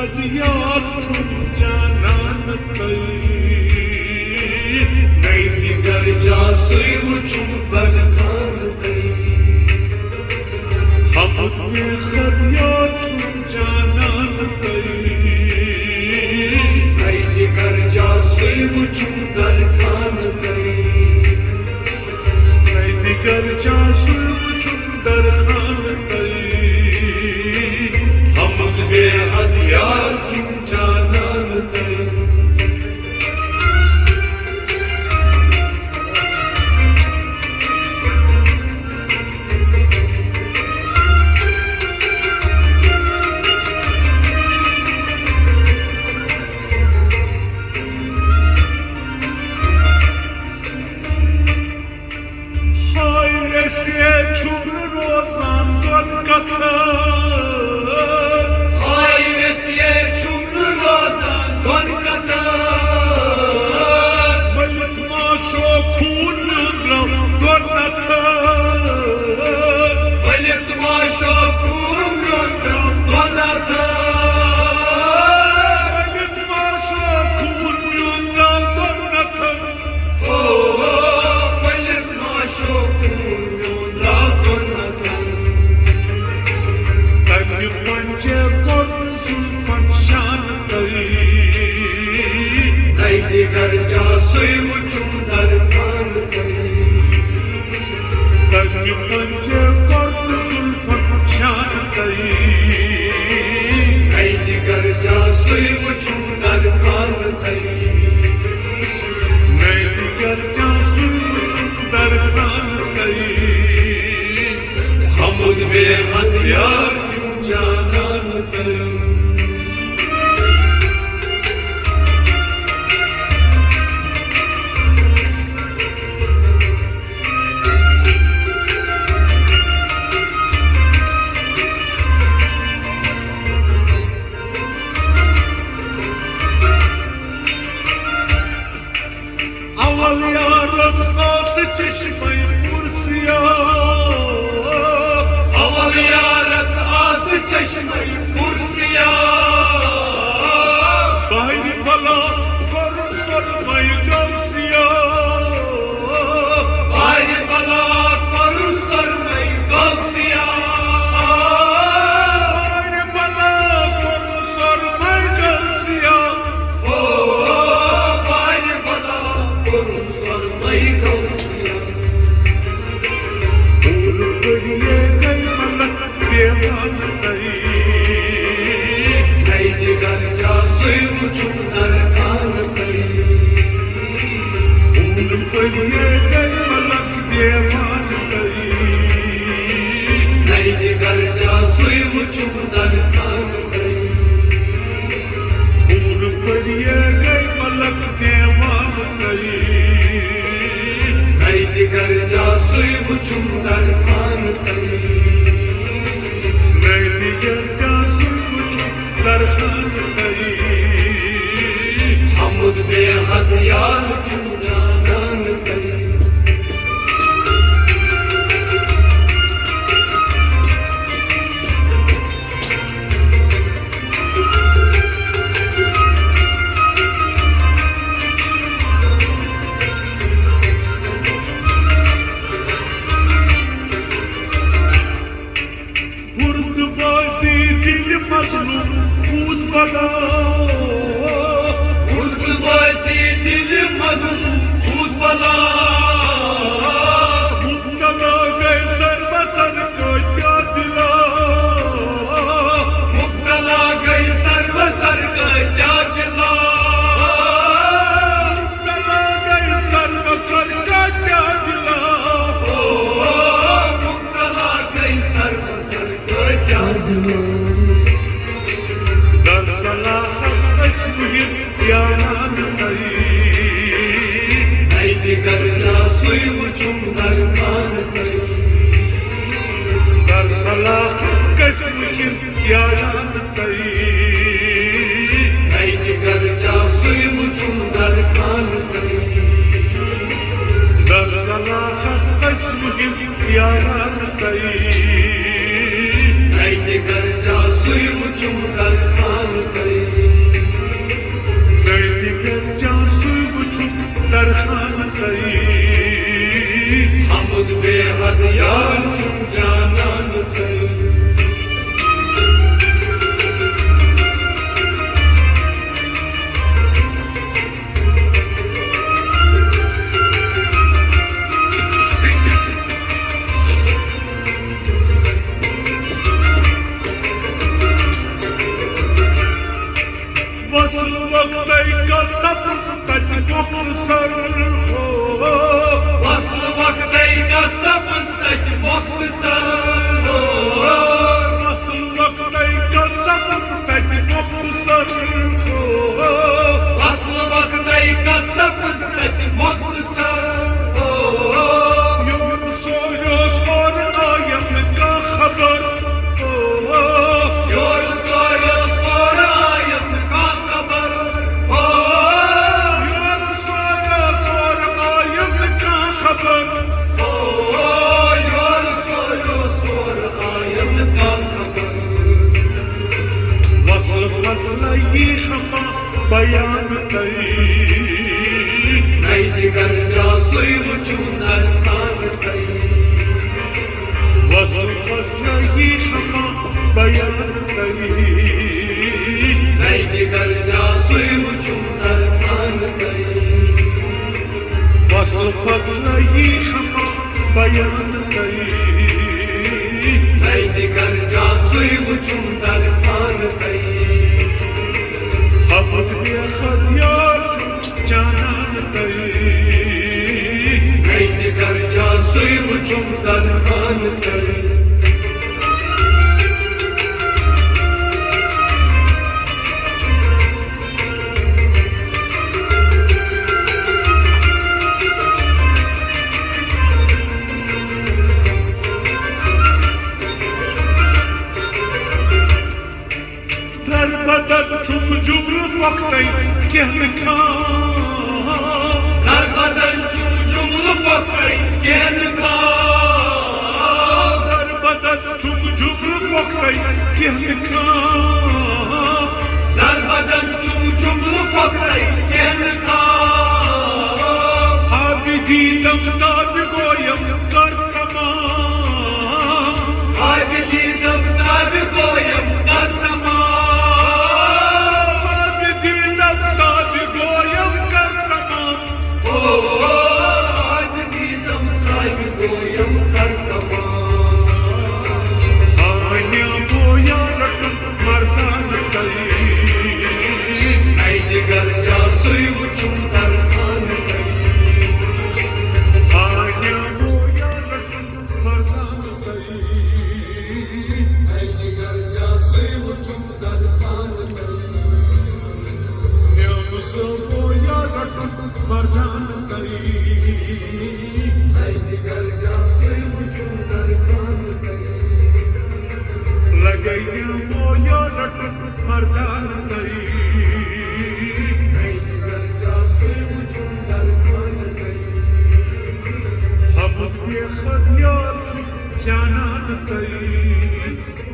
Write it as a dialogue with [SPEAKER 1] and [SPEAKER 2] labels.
[SPEAKER 1] खदियार छुप जानान तई नहीं दिगर जा सुई छुप कर खान तई हम के खदियार छुप जानान तई नहीं दिगर जा सुई छुप कर खान तई नहीं दिगर जा सुई छुप कर खान तई हथियार छुप जानान तई हाय से छुप रोजान गन कथा दिगर जा सुई छुप कर खान तई तन पंच कर्म जुल्फन शान तई नहीं दिगर जा सुई छुप कर खान तई नहीं दिगर जा सुई छुप कर खान तई हम बे हथियार छुप जानान तई चश्मे पुरसिया अवलिया रस आस चश्मे पुरसिया बाहरी भला कर सरमई गौसिया बाहरी भला कर सरमई गौसिया बाहरी भला कर सरमई गौसिया ओ बाहरी भला कर सरमई गौसिया ये गई मलक देवान तई नहीं दिगर जा सुई छुप कर खान तई फूल पर ये गई मलक देवान तई नहीं दिगर जा सुई छुप कर खान तई फूल पर ये गई मलक देवान तई नहीं दिगर जा सुई छुप कर खान तई नहीं दिगर जा सुई छुप कर खान तई हम बे हथियार छुप जानान तई मजलूम कूद बला उर्दबाजी दिल मजलूम कूद बला मुब्तला गए सर बसर को क्या दिला मुब्तला गए सर बसर को क्या दिला मुब्तला गए सर बसर का क्या दिला मुब्तला गए सर बसर को क्या दिला यारान तई नहीं दिगर जा सुई छुप कर खान तई कर सलाह कसम यारान तई नहीं दिगर जा सुई छुप कर खान तई कर सलाह कसम यारान तई नहीं दिगर जा सुई छुप कर खान तई वसल वक्त कल सब्ज तज मुख्तसर हो वसल वक्त कल सब्ज तज मुख्तसर हो वसल वक्त कल सब्ज तज मुख्तसर हो वसल वक्त कल सब्ज तज मुख्तसर हो यूनुस और आयम का खबर बयान कई नई दिगर जा सुई वचूंदर खान कई वसल फसल ही खमा बयान कई नई दिगर जा सुई वचूंदर खान कई वसल फसल ही खमा बयान कई नई दिगर जा सुई वचूंदर खान कई अबद बेखदियार जानान कई नई दिगर जा सुई वचूंदर खान कई चुप जुबल पकतई कहन खां हर बदन चुप जुबल पकतई कहन खां हर बदन चुप जुबल पकतई कहन खां हर बदन चुप जुबल पकतई कहन खां हाबिदी दम दाब गोयम कर तमाम हाबिदी दम दाब गोयम कर तमाम जानान कई